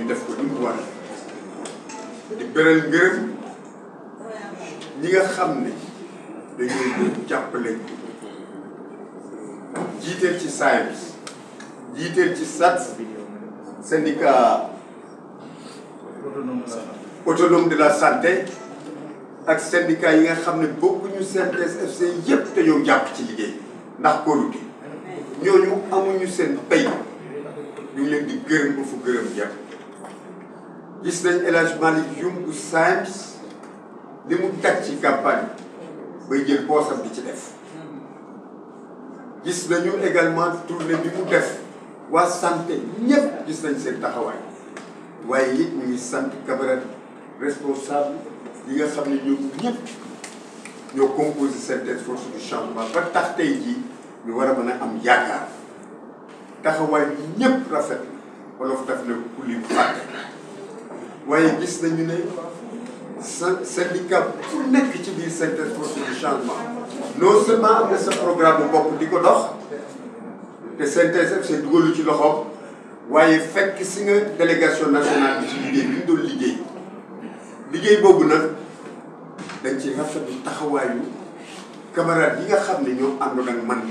def ko ni mu war di beral ngërëm ñi nga xam ne dañoo jàppale jiiteel ci SAEMS jiiteel ci SATS syndicat autonome de la santé ak syndicat yi nga xam ne bokkuñu CNTS FC yëpp te ñoo jàpp ci liggéey ndax kóolute ñooñu amuñu seen pay ñu ngi leen di gërëm ba fu gërëm jàpp gis nañ El Hadj Malick Youm bu SAEMS li mu teg ci campagne bay jël poosam di ci def gis nañu également tournée bi mu def waa santé ñëpp gis nañ seen taxawaay waaye it ñu ngi sant camarade responsable yi nga xam ne ñoom ñëpp ñoo composé CNTS force du changement ba tax tey jii ñu war a mën a am yaakaar taxawaay bi ñëpp rafet na wolof daf ne ku lim fàtte waaye gis nañu ne syndicat fu nekk ci biir CNTS force du changement non seulement am na sa programme bu bopp di ko dox te CNTS FC dugalu ci loxoom waaye fekk si nga délégation nationale bi ci liggéey bi ñu doon liggéey boobu nag dañ ci rafetlu taxawaayu camarades yi nga xam ne ñoo àndoon ak man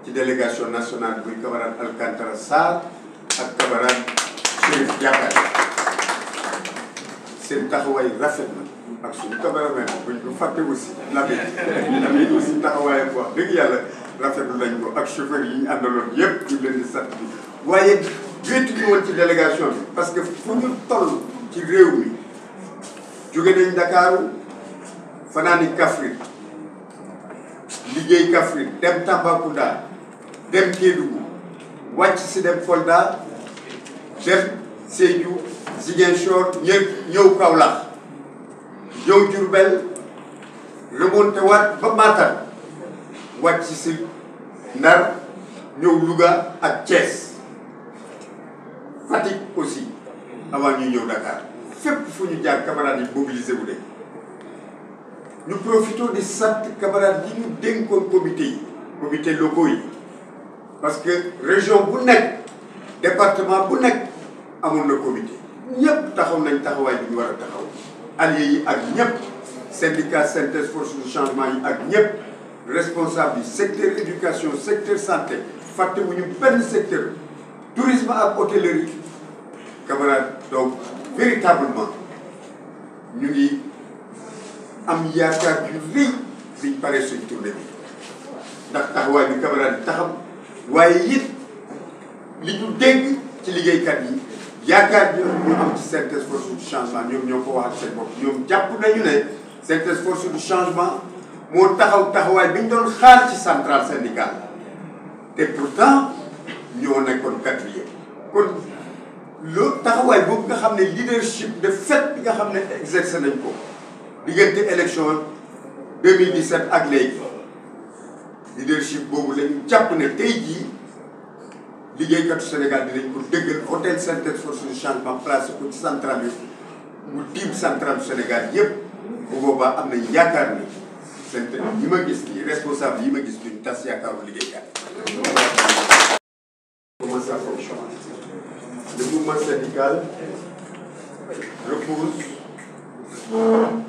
ci délégation nationale buy camarade Alcantara Sarr ak camarade Chérif Diakhaté seen taxawaay rafet na ak suñu cameraman buñ ko fàtte aussi Lamine aussi taxawaayam wax dëgg yàlla rafetlu nañ ko ak chauffeur yi ñu àndaloon yëpp ñu leen di sant bi waaye wéetu ñu woon ci délégation bi parce que fu ñu toll ci réew mi jóge nañ Ndakaaru fanaani Kaffrine liggéey Kaffrine dem Tambacounda dem Kédougou wàcc si dem Kolda dem Sédhiou Ziguinchor ñëw Kaolack ñëw Diourbel remonté waat ba Matam wàcc si Ndar ñëw Louga ak Thiès Fatick aussi avant ñuy ñëw Dakar fépp fu ñu jaar camarades yi mobilisé wu de ñu profité di sant camarades yi ñu dénkoon comité locaux yi parce que région bu nekk département bu nekk amoon na comité ñëpp taxaw nañ taxawaay bi ñu war a taxaw alliés yi ak ñëpp syndicat CNTS force du changement yi ak ñëpp responsable yi secteur éducation secteur santé fàttewuñu benn secteur tourisme ak hôtellerie camarades donc véritablement ñu ngi am yaakaar yu rëy biñ paree suñ tournée bi ndax taxawaay bi camarades yi taxam waaye it li ñu dégg ci liggéeykat yi yaakaar bi ñu am ci CNTS force du changement ñoom ñoo ko waxal seen bopp ñoom jàpp nañu ne CNTS force du changement moo taxawaay bi ñu doon xaar ci centrale syndicale te pourtant ñoo nekkoon quatrième kon loolu taxawaay boobu nga xam ne leadership de fait bi nga xam ne exercé nañ ko diggante élection 2017 ak léegi leadership boobu lañu jàpp ne tey jii liggéeykatu Sénégal dinañ ko dëggal hôtel CNTS force du changement placé ko ci centrale yi mu tiim centrale du Sénégal yëpp bu boobaa am nañ yaakaar ni CNTS yi ma gis nii responsable yi ma gis duñ tas yaakaaru liggéeykat comment ça fonctionne. Le mouvement syndical repose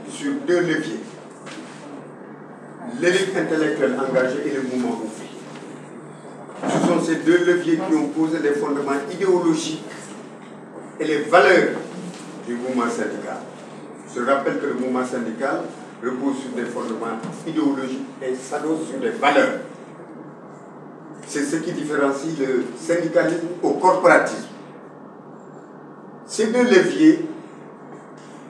sur deux leviers. L'élite intellectuelle engagée et le mouvement ouvrier. Ce sont ces deux leviers qui ont posé les fondements idéologiques et les valeurs du mouvement syndical. Je rappelle que le mouvement syndical repose sur des fondements idéologiques et s'adosse sur des valeurs. C'est ce qui différencie le syndicalisme au corporatisme. Ces deux leviers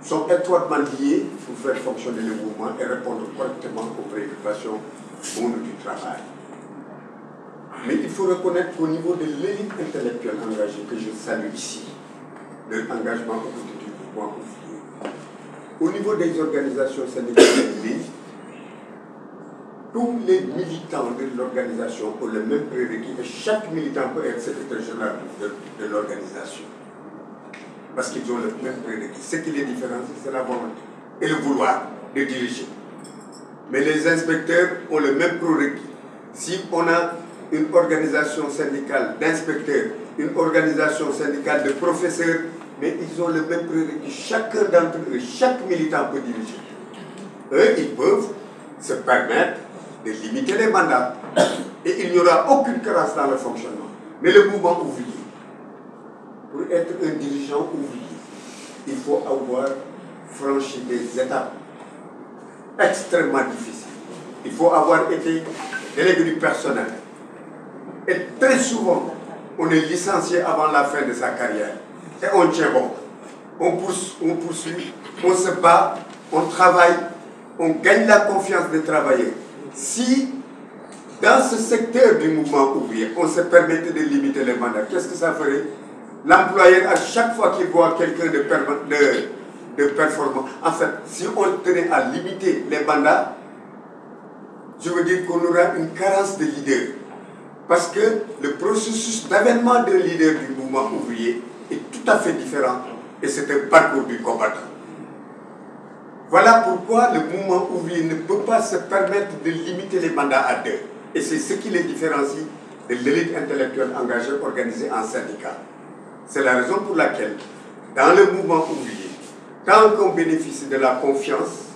sont étroitement liés pour faire fonctionner le mouvement et répondre correctement aux préoccupations du monde du travail. Mais il faut reconnaître qu'au niveau de l'élite intellectuelle engagée, que je salue ici, leur engagement au côté du mouvement ouvrier, au niveau des organisations syndicales de l'élite, tous les militants de l'organisation ont le même prérequis et chaque militant peut être secrétaire général de l'organisation. Parce qu'ils ont le même prérequis. Ce qui les différencie, c'est la volonté et le vouloir de diriger. Mais les inspecteurs ont le même prérequis. Si on a une organisation syndicale d'inspecteurs une organisation syndicale de professeurs, mais ils ont le même prérequis. Chacun d'entre eux, chaque militant peut diriger. Eux, ils peuvent se permettre de limiter les mandats. Et il n'y aura aucune carence dans le fonctionnement. Mais le mouvement ouvrier, pour être un dirigeant ouvrier, il faut avoir franchi des étapes extrêmement difficiles. Il faut avoir été délégué du personnel. Et très souvent, on est licencié avant la fin de sa carrière. Et on tient bon. On poursuit, on se bat, on travaille, on gagne la confiance des travailleurs. Si, dans ce secteur du mouvement ouvrier, on se permettait de limiter les mandats, qu'est-ce que ça ferait? L'employeur, à chaque fois qu'il voit quelqu'un de performant, en fait, si on tenait à limiter les mandats, je veux dire qu'on aura une carence de leaders. Parce que le processus d'avènement d'un leader du mouvement ouvrier est tout à fait différent et c'est un parcours du combattant. Voilà pourquoi le mouvement ouvrier ne peut pas se permettre de limiter les mandats à 2. Et c'est ce qui les différencie de l'élite intellectuelle engagée organisée en syndicat. C'est la raison pour laquelle, dans le mouvement ouvrier, tant qu'on bénéficie de la confiance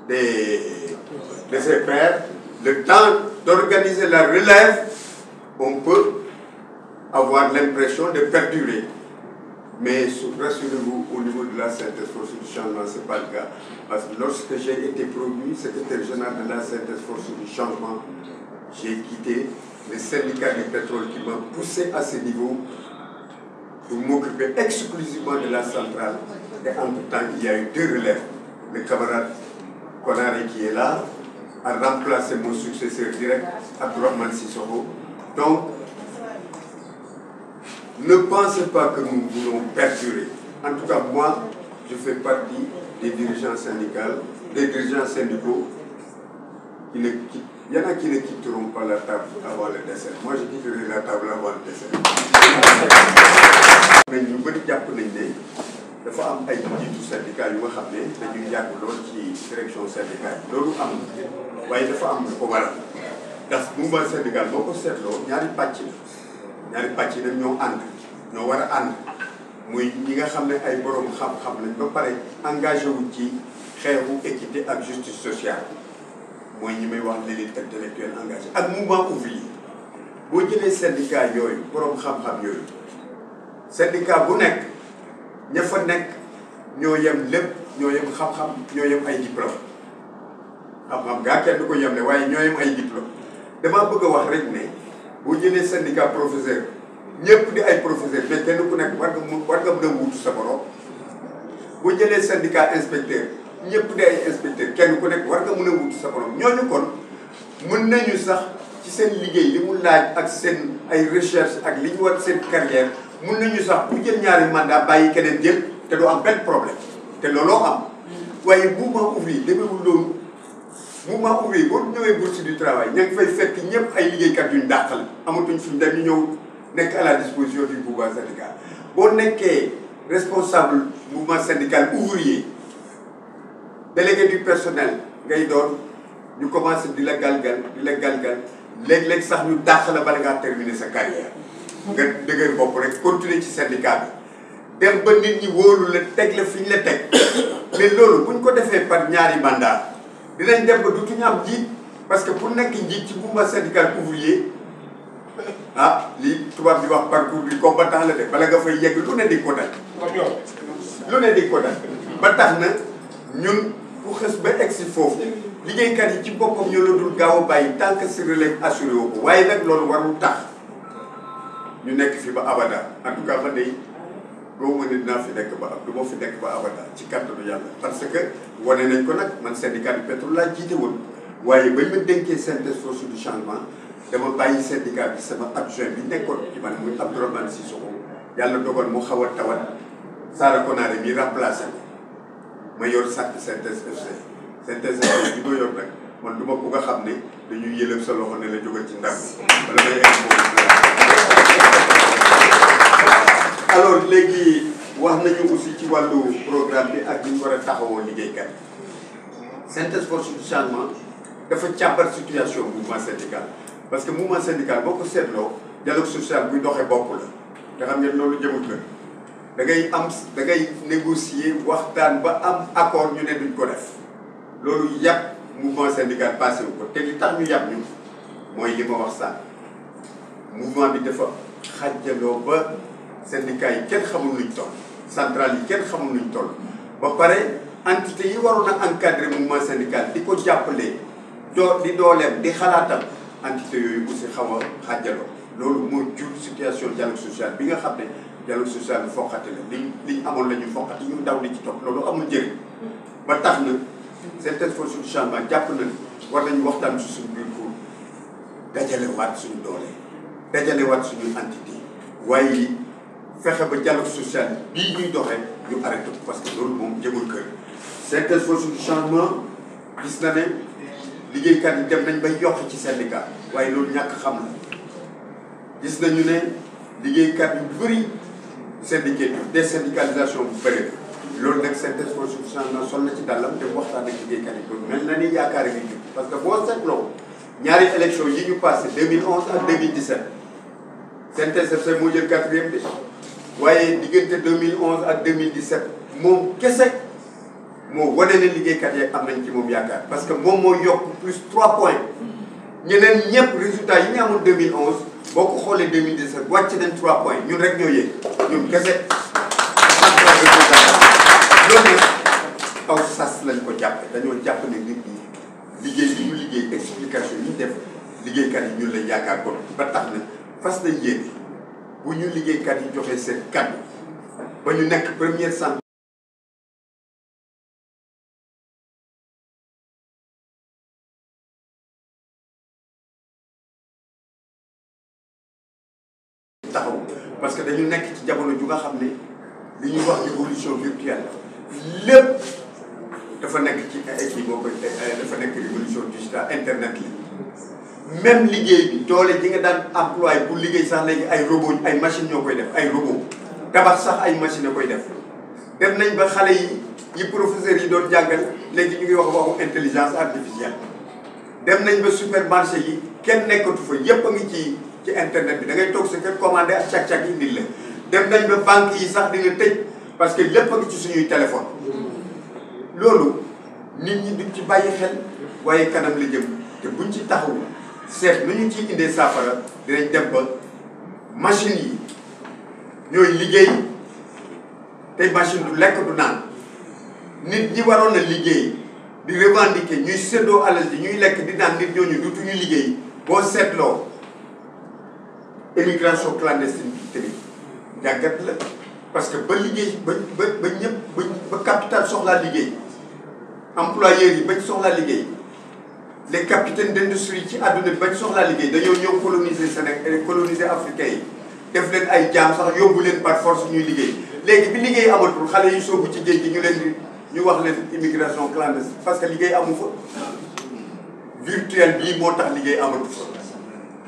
de ses pairs, le temps d'organiser la relève, on peut avoir l'impression de perdurer. Mais rassurez-vous, au niveau de la synthèse force du changement, ce n'est pas le cas. Parce que lorsque j'ai été promu secrétaire général de la synthèse force du changement, j'ai quitté le syndicat du pétrole qui m'a poussé à ce niveau pour m'occuper exclusivement de la centrale. Et entre-temps, il y a eu 2 relèves. Le camarade Konaré qui est là a remplacé mon successeur direct, Abdourahmane Sissoko. Donc, ne pensez pas que nous voulons perdurer. En tout cas, moi, je fais partie des dirigeants syndicaux. Il y en a qui ne quitteront pas la table avant le décès. Moi, je quitterai la table avant le décès. Mais ñu bëri jàpp nañ ne dafa am ay njiitu syndicat yu nga xam ne dañuy yàgg lool ci direction syndicale loolu am waaye dafa am lu ko waral ndax mouvement syndical boo ko seetloo ñaari pàcc nag ñoo ànd ñoo war a ànd muy ñi nga xam ne ay borom xam-xam lañ ba pare engagé wu ci xeexu équité ak justice sociale mooy ñi may wax l'élite intellectuelle engagée ak mouvement ouvrier boo jëlee syndicat yooyu borom xam-xam yooyu syndicat bu nekk ña fa nekk ñoo yem lépp ñoo yem xam-xam ñoo yem ay diplôme xam-xam gaa kenn du ko yem ne waaye ñoo yem ay diplôme damaa bëgg a wax rek ne boo jëlee syndicat professeur ñëpp di ay professeur mais kenn ku nekk war nga mën a wuutu sa borom boo jëlee syndicat inspecteur ñëpp di ay inspecteur kenn ku nekk war nga mën a wuutu sa borom ñooñu kon mën nañu sax ci seen liggéey li mu laaj ak seen ay recherche ak li ñu war seen carrière mën nañu sax bu jël ñaari mandat bàyyi keneen jël te du am benn problème te looloo am waaye mouvement ouvrier demeewul loolu mouvement ouvrier boo ñëwee bourse du travail ña ngi fay fekk ñëpp ay liggéeykat yuñ dàqal amatuñ fi mu dem ñu ñëw nekk à la disposition du mouvement syndical boo nekkee responsable mouvement syndical ouvrier délégué du personnel ngay doon ñu commencé di la galgal léeg-léeg sax ñu dàq la bala ngaa terminer sa carrière nga dëgër bopp rek continuer ci syndicat bi dem ba nit ñi wóolu la teg la fi ñu la teg mais loolu buñ ko defee par ñaari mandat dinañ dem ba dutuñu am njiit parce que pour nekk njiit ci mouvement syndical ouvrier li tubaab di wax parcours du combattant la de bala nga fay yegg lu ne di ko daj lu ne di ko daj ba tax na ñun ku xës ba egsi foofu liggéeykat yi ci boppam ñoo la dul gaaw a bàyyi tant que si relève assuré woo ko waaye nag loolu warul tax ñu nekk fi ba abada en tout cas man de boo ma ne dinaa fi nekk ba du ma fi nekk ba abada ci kàttanu yàlla parce que wane nañ ko nag man syndicat du pétrole laa jiite woon waaye bañ ma dénkee synthèse force du changement dama bàyyi syndicat bi sama adjoint bi nekkoon ci man muy Abdourahmane Sissoko yàlla dogal mu xaw a tawat Sara Konaré mi remplacé ko ma yor synthèse FC synthèse FC bi ma yor nag man du ma ko nga xam ne dañuy yëlëb sa loxo ne la jógal ci ndam wala may egg alors léegi wax nañu aussi ci wàllu programme bi ak ni ñu war a taxawoo liggéeykat synthèse force du changement dafa càmbar situation mouvement syndical parce que mouvement syndical boo ko seetloo dialogue social buy doxee bopp la te xam ngeen loolu jëmul kër da ngay négocier waxtaan ba am accord ñu ne duñ ko def loolu yàpp mouvement syndical passé wu ko te li tax ñu yàpp ñu mooy li ma wax sànq mouvement bi dafa xàjjaloo ba syndicat yi kenn xamul nuñ toll centrale yi kenn xamul nuñ toll ba pare entité yi waroon a encadrer mouvement syndical di ko jàppale di dooleem di xalaatam entité yooyu aussi xaw a xàjjaloo loolu moo jur situation dialogue social bi nga xam ne dialogue social bi foqate la liñ amoon la ñu foqate ñu daw di ci topp loolu amul njëriñ ba tax na certaines forces du changement jàpp na ni war nañu waxtaan ci suñu biir pour dajale waat suñu doole dajale waat suñu entité waaye fexe ba dialogue social bii ñuy doxee ñu arrêté ko parce que loolu moom jëmul kër certaines forces du changement gis na ne liggéeykat yi dem nañ bay yokk ci syndicat waaye loolu ñàkk xam la gis nañu ne liggéeykat yu bëri syndiqué désyndicalisation bu bëri loolu nag certaines forces du changement sol na ci dàllam te waxtaan ak liggéeykat yi mel na ni yaakaar ngi jub parce que boo seetloo ñaari élection yi ñu passé 2011 ak 2017 CNTS/FC moo jël 4e de waaye diggante 2011 ak 2017 moom kese moo wane ne liggéeykat yi am nañ ci moom yaakaar parce que moom moo yokk plus 3 points ñeneen ñëpp résultat yi ñu amoon 2011 boo ko xoolee 2017 wàcc nañ 3 points ñun rek ñoo yéeg ñun kese loolu nag aw sas lañ ko jàppe dañoo jàpp ne nit ñi liggéey bi ñu liggéey explication yi ñu def liggéeykat yi ñun lañ yaakaar kon ba tax na fas nañ yéene bu ñu liggéeykat yi joxee seen kàddu ba ñu nekk première centre taxaw parce que dañu nekk ci jamono ju nga xam ne li ñuy wax révolution virtuelle lépp dafa nekk ci kii boo koy dafa nekk révolution digitale internet li même liggéey bi doole ji nga daan employé pour liggéey sax léegi ay robot ay machine ñoo koy def ay robot tabax sax ay machine a koy def dem nañ ba xale yi professeurs yi doon jàngal léegi ñu ngi wax waxu intelligence artificielle dem nañ ba supermarché yi kenn nekkatu fa yépp a ngi ci internet bi da ngay toog sa kër commandé ak càq-càq yi indil la dem nañ ba banque yi sax dina tëj parce que lépp a ngi ci suñuy téléphone loolu nit ñi duñ ci bàyyi xel waaye kanam la jëm te buñ ci taxaw seet nu ñu ciy indee saafara dinañ dem ba machine yi ñooy liggéey te machine du lekk du naan nit ñi waroon a liggéey di revendiquer ñuy séddoo alal ji ñuy lekk di naan nit ñooñu dutuñu liggéey boo seetloo émigration clandestine bi tamit jàngat la parce que ba liggéey ba ñëpp ba capital soxlaa liggéey employeurs yi bañ soxlaa liggéey les capitaines d'industrie ci àdduna bi bañ soxlaa liggéey dañoo ñëw coloniser Sénégal coloniser africain yi def leen ay jaam sax yóbbu leen par force ñuy liggéey léegi bi liggéey amatul xale yi soobu ci géej gi ñu leen di ñu wax leen immigration clandestine parce que liggéey amu fa virtuel bii moo tax liggéey amatu fa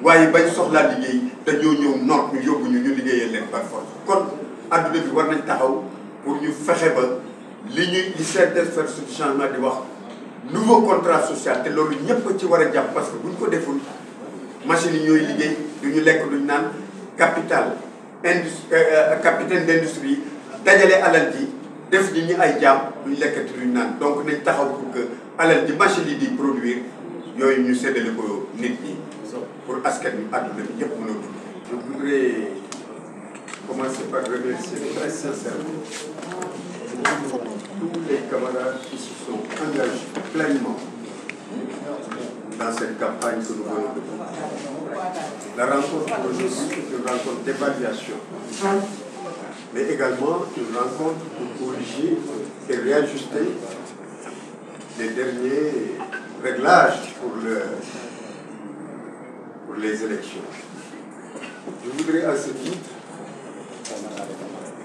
waaye bañ soxlaa liggéey dañoo ñëw noot ñu yóbbu ñu liggéeyal leen par force kon adduna bi war nañ taxaw pour ñu fexe ba li certaines forces du changement di wax nouveau contrat social te loolu ñëpp ci war a jàpp parce que buñ ko deful machines yi ñooy liggéey duñu lekk duñ naan capitaine d'industrie dajale alal ji def nit ñi ay jaam duñ lekkati duñ naan donc nañ taxaw pour que alal ji machine yi di produire yooyu ñu séddale ko nit ñi pour askan wi àdduna bi yëpp mën a dund. Je voudrais commencer par remercier très sincèrement tous les camarades qui se sont engagés pleinement dans cette campagne que nous venons de mener. La rencontre aujourd'hui est une rencontre d'évaluation, mais également une rencontre pour corriger et réajuster les derniers réglages pour les élections. Je voudrais à ce titre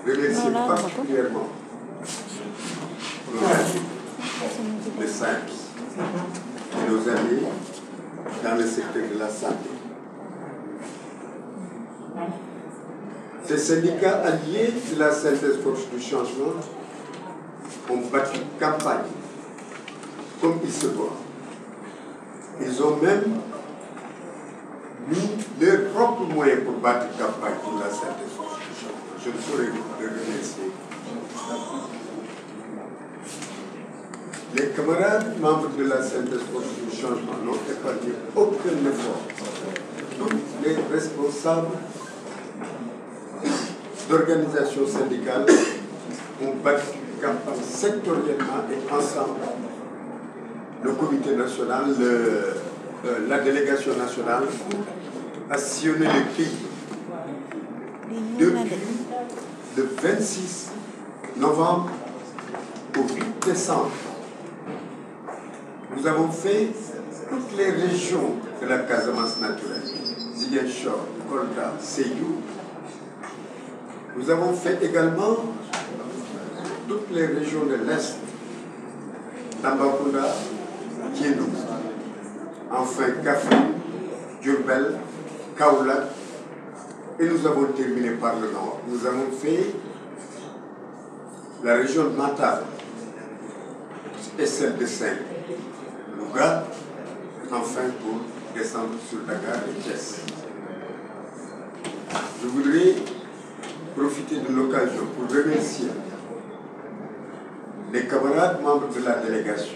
remercier particulièrement nos amis, les SAEMS, et nos amis dans le secteur de la santé. Ces syndicats alliés de la synthèse force du changement ont battu campagne comme il se doit. Ils ont même mis leurs propres moyens pour battre campagne pour la synthèse force du changement. changement. Je ne saurais le remercier. Les camarades membres de la synthèse force du changement n'ont épargné aucun effort. Tous les responsables d'organisations syndicales ont battu campagne sectoriellement et ensemble. Le comité national, la délégation nationale a sillonné le pays depuis le 26 novembre au 8 décembre. Nous avons fait toutes les régions de la Casamance naturelle, Ziguinchor, Kolda, Sédhiou. Nous avons fait également toutes les régions de l'Est, Tambacounda, Kédougou, enfin Kaffrine, Diourbel, Kaolack, et nous avons terminé par le Nord. Nous avons fait la région de Matam et celle de Saint, Louga, enfin pour descendre sur Dakar et Thiès. Je voudrais profiter de l'occasion pour remercier les camarades membres de la délégation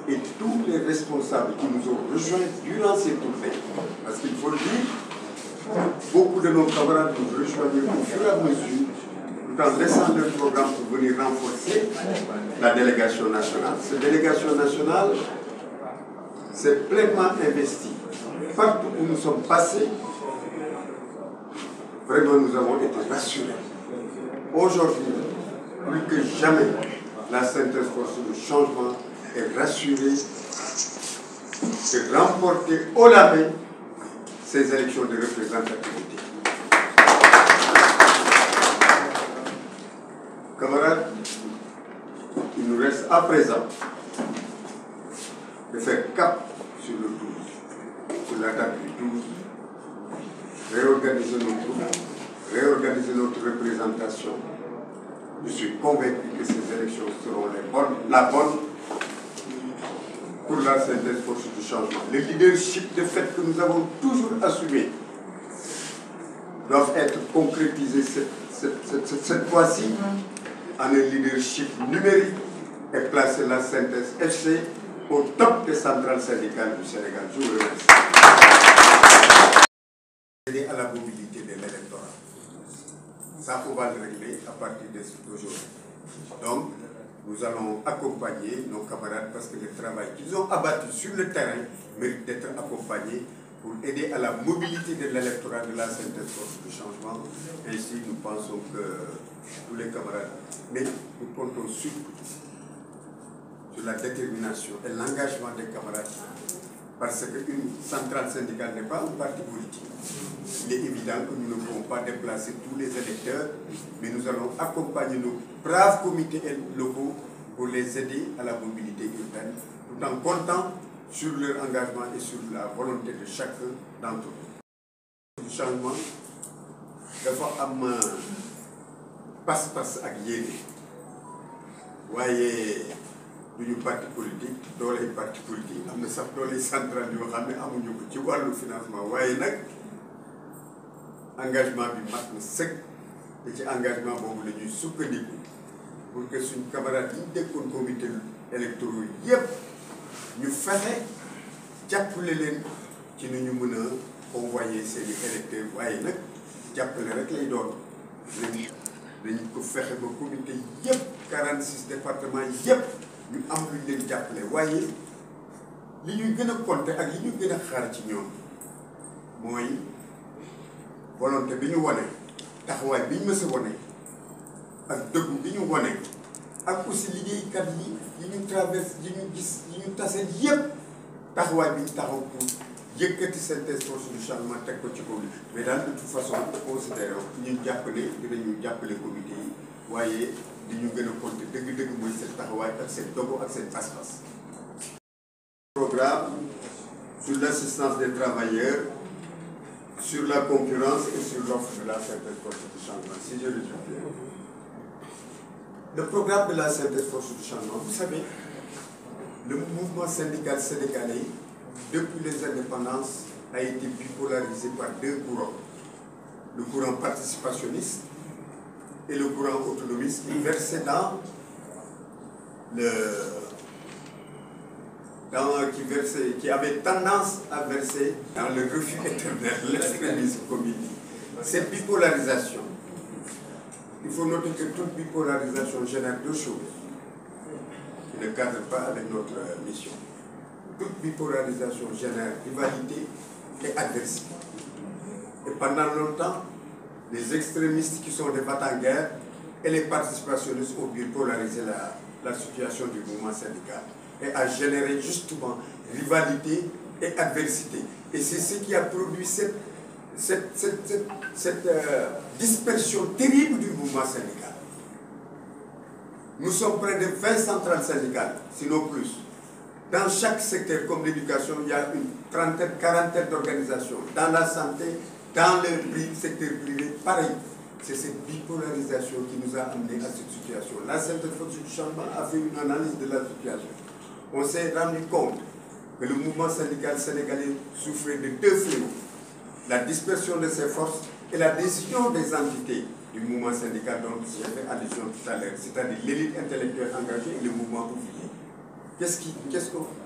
et tous les responsables qui nous ont rejoints durant ces tournées. Parce qu'il faut le dire, beaucoup de nos camarades nous rejoignent au fur et à mesure, tout en laissant leur programme pour venir renforcer la délégation nationale. Cette délégation nationale s'est pleinement investie. Partout où nous sommes passés, vraiment nous avons été rassurés. Aujourd'hui, plus que jamais, la synthèse force du changement est rassurée de remporter haut la main ces élections de représentativité. Camarades, il nous reste à présent de faire cap sur le 12, sur la date du 12, réorganiser nos troupes, réorganiser notre représentation. Je suis convaincu que ces élections seront la bonne pour la synthèse force du changement. Le leadership de fait que nous avons toujours assumé doivent être concrétisés cette fois-ci en un leadership numérique et placer la synthèse FC au top des centrales syndicales du Sénégal. Je vous remercie. Aider à la mobilité de l'électorat. Ça, on va le régler à partir d'aujourd'hui. Donc, nous allons accompagner nos camarades parce que le travail qu'ils ont abattu sur le terrain mérite d'être accompagné pour aider à la mobilité de l'électorat de la synthèse force du changement. Ainsi, nous pensons que tous les camarades, mais nous comptons surtout sur la détermination et l'engagement des camarades parce qu'une centrale syndicale n'est pas un parti politique. Il est évident que nous ne pouvons pas déplacer tous les électeurs, mais nous allons accompagner nos braves comités locaux pour les aider à la mobilité urbaine, tout en comptant sur leur engagement et sur la volonté de chacun d'entre eux. Le changement dafa am pas-pas ak yéene waaye duñu parti politique dooley parti politique am na sax dooley central yoo xam ne amuñu ko ci wàllu financement waaye nag engagement bi mat na sëkk te ci engagement boobu la ñuy sukkandiku pour que suñu camarades yi ñu dëkkoon comité électoraux yépp ñu fexe jàppale leen ci nu ñu mën a convoyer seeni électeurs waaye nag jàppale rek lay doon dañ ko fexe ba comité yépp 46 départements yépp ñu am luñ leen jàppale waaye li ñuy gën a compter ak li ñu gën a xaar ci ñoom mooy volonté bi ñu wane taxawaay bi ñu mës a wane ak dëggu bi ñu wane ak aussi liggéeykat yi ñu traverse yi ñu gis yi ñu tase yépp taxawaay bi ñu taxaw pour yëkkati synthèse force du changement teg ko ci kaw bi mais daal de toute façon considéré ñu jàpp ne dinañu jàppale comité yi waaye li ñu gën a compter dëgg-dëgg mooy seen taxawaay ak seen dogu ak seen pas-pas. Programme sur l'assistance des travailleurs, sur la concurrence et sur l'offre de la synthèse force du changement. Si je résume bien. Le programme de la synthèse force du changement, vous savez, le mouvement syndical sénégalais, depuis les indépendances, a été bipolarisé par deux courants. Le courant participationniste et le courant autonomiste qui versait qui avait tendance à verser dans le refus éternel, l'extrémisme, comme il dit. Cette bipolarisation, il faut noter que toute bipolarisation génère deux choses qui ne cadrent pas avec notre mission. Toute bipolarisation génère rivalité et adversité. Et pendant longtemps, les extrémistes qui sont des va-t-en-guerre et les participationnistes ont bipolarisé la situation du mouvement syndical et a généré justement rivalité et adversité. Et c'est ce qui a produit cette dispersion terrible du mouvement syndical. Nous sommes près de 20 centrales syndicales, sinon plus. Dans chaque secteur, comme l'éducation, il y a une trentaine, quarantaine d'organisations. Dans la santé, dans le secteur privé, pareil. C'est cette bipolarisation qui nous a amenés à cette situation. La Synthèse Force du Changement a fait une analyse de la situation. On s'est rendu compte que le mouvement syndical sénégalais souffrait de deux fléaux. La dispersion de ses forces et la décision des entités du mouvement syndical dont j'ai fait allusion tout à l'heure, c'est-à-dire l'élite intellectuelle engagée et le mouvement ouvrier.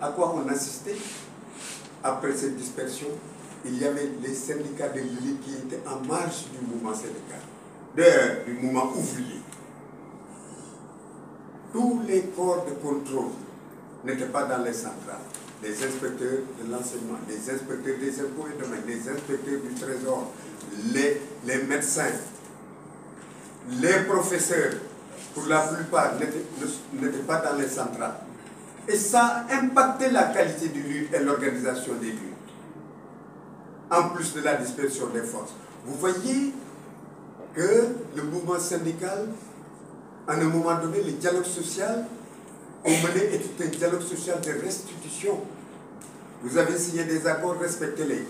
À quoi on assistait après cette dispersion? Il y avait les syndicats de l'élite qui étaient en marge du mouvement syndical, du mouvement ouvrier. Tous les corps de contrôle n'étaient pas dans les centrales. Les inspecteurs de l'enseignement, les inspecteurs des impôts et domaines, les inspecteurs du trésor, les médecins, les professeurs, pour la plupart, n'étaient pas dans les centrales. Et ça a impacté la qualité du lutte et l'organisation des luttes, en plus de la dispersion des forces. Vous voyez que le mouvement syndical, à un moment donné, le dialogue social qu'on menait était un dialogue social de restitution. Vous avez signé des accords, respectez-les.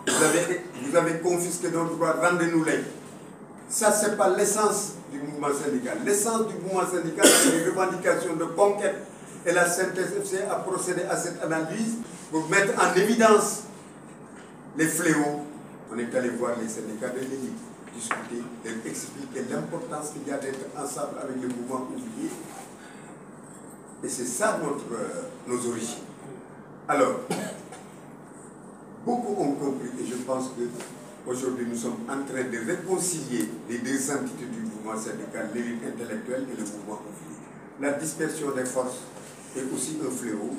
Vous avez confisqué nos droits, rendez-nous-les. Ça, ce n'est pas l'essence du mouvement syndical. L'essence du mouvement syndical, c'est les revendications de conquête. Et la Synthèse FC a procédé à cette analyse pour mettre en évidence les fléaux. On est allé voir les syndicats de l'élite, discuter, et expliquer l'importance qu'il y a d'être ensemble avec le mouvement ouvrier. Et c'est ça nos origines. Alors, beaucoup ont compris, et je pense qu'aujourd'hui nous sommes en train de réconcilier les deux entités du mouvement syndical, l'élite intellectuelle et le mouvement ouvrier. La dispersion des forces est aussi un fléau,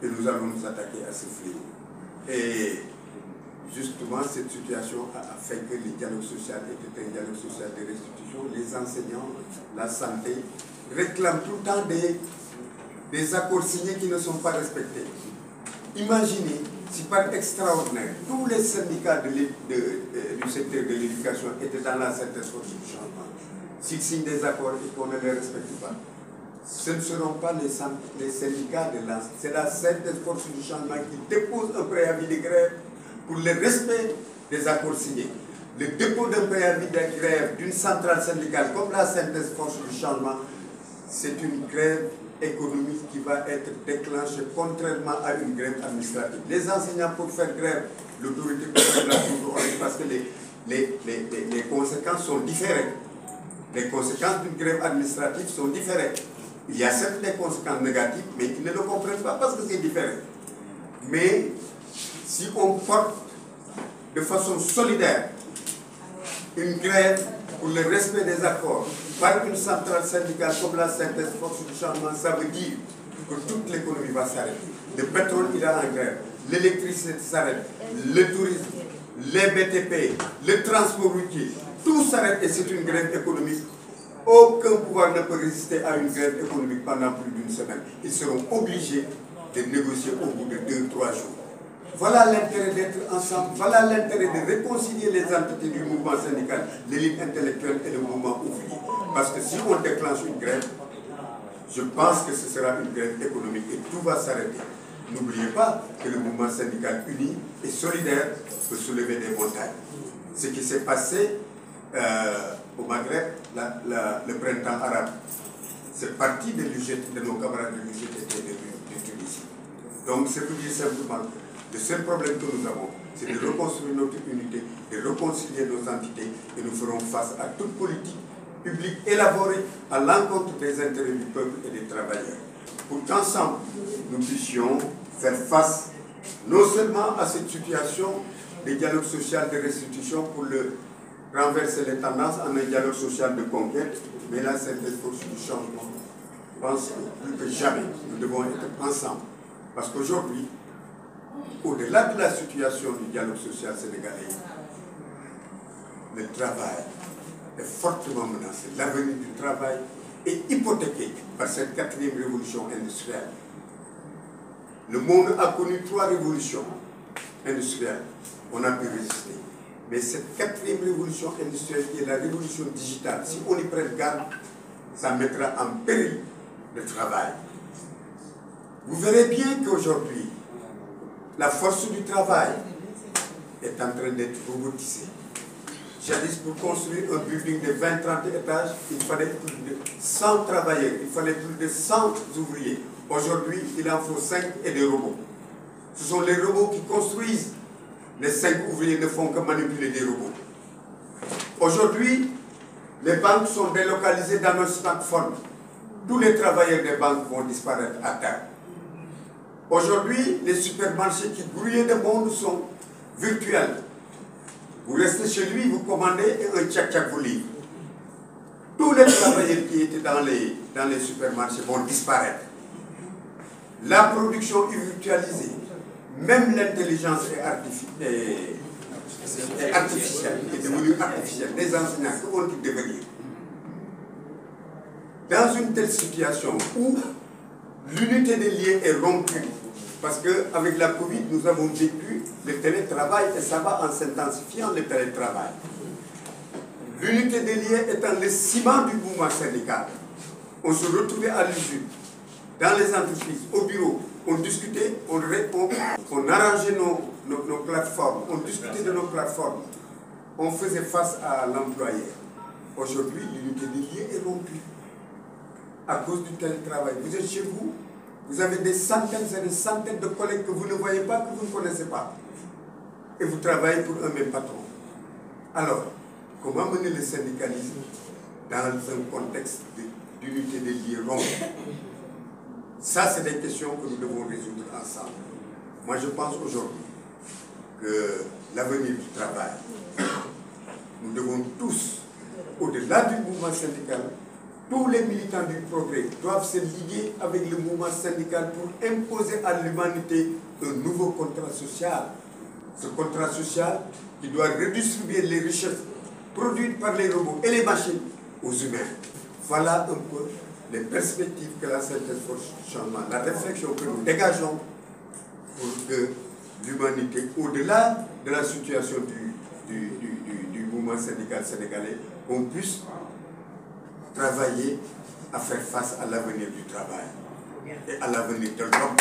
et nous allons nous attaquer à ce fléau. Et justement, cette situation a fait que le dialogue social était un dialogue social de restitution. Les enseignants, la santé, réclament tout le temps des accords signés qui ne sont pas respectés. Imaginez si par extraordinaire, tous les syndicats du secteur de l'éducation étaient dans la Synthèse Force du Changement. S'ils signent des accords et qu'on ne les respecte pas, ce ne seront pas les syndicats de l'ANS, c'est la Synthèse Force du Changement qui dépose un préavis de grève pour le respect des accords signés. Le dépôt d'un préavis de grève d'une centrale syndicale comme la Synthèse Force du Changement, c'est une grève économique qui va être déclenchée contrairement à une grève administrative. Les enseignants, pour faire grève, l'autorité la parce que les conséquences sont différentes. Les conséquences d'une grève administrative sont différentes. Il y a certes des conséquences négatives, mais ils ne le comprennent pas parce que c'est différent. Mais si on porte de façon solidaire une grève pour le respect des accords par une centrale syndicale comme la Synthèse Force du Changement, ça veut dire que toute l'économie va s'arrêter. Le pétrole ira en grève, l'électricité s'arrête, le tourisme, les BTP, le transport routier, tout s'arrête et c'est une grève économique. Aucun pouvoir ne peut résister à une grève économique pendant plus d'une semaine. Ils seront obligés de négocier au bout de 2-3 jours. Voilà l'intérêt d'être ensemble, voilà l'intérêt de réconcilier les entités du mouvement syndical, l'élite intellectuelle et le mouvement ouvrier. Parce que si on déclenche une grève, je pense que ce sera une grève économique et tout va s'arrêter. N'oubliez pas que le mouvement syndical uni et solidaire peut soulever des montagnes. Ce qui s'est passé au Maghreb, le printemps arabe, c'est parti de nos camarades de l'UGT et de Tunisie. Donc c'est pour dire simplement Le seul problème que nous avons, c'est de reconstruire notre unité, de réconcilier nos entités, et nous ferons face à toute politique publique élaborée à l'encontre des intérêts du peuple et des travailleurs. Pour qu'ensemble, nous puissions faire face non seulement à cette situation de dialogue social de restitution pour renverser les tendances en un dialogue social de conquête, mais là, c'est une force du changement. Je pense que plus que jamais, nous devons être ensemble. Parce qu'aujourd'hui, au-delà de la situation du dialogue social sénégalais, le travail est fortement menacé. L'avenir du travail est hypothéqué par cette 4e révolution industrielle. Le monde a connu 3 révolutions industrielles. On a pu résister. Mais cette 4e révolution industrielle, qui est la révolution digitale, si on y prête garde, ça mettra en péril le travail. Vous verrez bien qu'aujourd'hui, la force du travail est en train d'être robotisée. Jadis, pour construire un building de 20-30 étages, il fallait plus de 100 travailleurs, il fallait plus de 100 ouvriers. Aujourd'hui, il en faut 5 et des robots. Ce sont les robots qui construisent. Les 5 ouvriers ne font que manipuler des robots. Aujourd'hui, les banques sont délocalisées dans nos smartphones. Tous les travailleurs des banques vont disparaître à terre. Aujourd'hui, les supermarchés qui grouillaient le monde sont virtuels. Vous restez chez lui, vous commandez et un tchac-tchac vous livre. Tous les travailleurs qui étaient dans les supermarchés vont disparaître. La production est virtualisée. Même l'intelligence est artificielle, est devenue artificielle. Les enseignants, que vont-ils devenir? Dans une telle situation où l'unité des liens est rompue, parce qu'avec la Covid, nous avons vécu le télétravail et ça va en s'intensifiant le télétravail. L'unité des liens étant le ciment du mouvement syndical, on se retrouvait à l'usine, dans les entreprises, au bureau, on discutait, on arrangeait nos plateformes, on discutait de nos plateformes, on faisait face à l'employeur. Aujourd'hui, l'unité des liens est rompue à cause du télétravail. Vous êtes chez vous, vous avez des centaines et des centaines de collègues que vous ne voyez pas, que vous ne connaissez pas. Et vous travaillez pour un même patron. Alors, comment mener le syndicalisme dans un contexte d'unité des liens rompus? Ça, c'est des questions que nous devons résoudre ensemble. Moi, je pense aujourd'hui que l'avenir du travail, nous devons tous, au-delà du mouvement syndical, tous les militants du progrès doivent se lier avec le mouvement syndical pour imposer à l'humanité un nouveau contrat social. Ce contrat social qui doit redistribuer les richesses produites par les robots et les machines aux humains. Voilà un peu les perspectives que la synthèse force changement, la réflexion que nous dégageons pour que l'humanité, au-delà de la situation du mouvement syndical sénégalais, on puisse travailler à faire face à l'avenir du travail et à l'avenir de l'homme.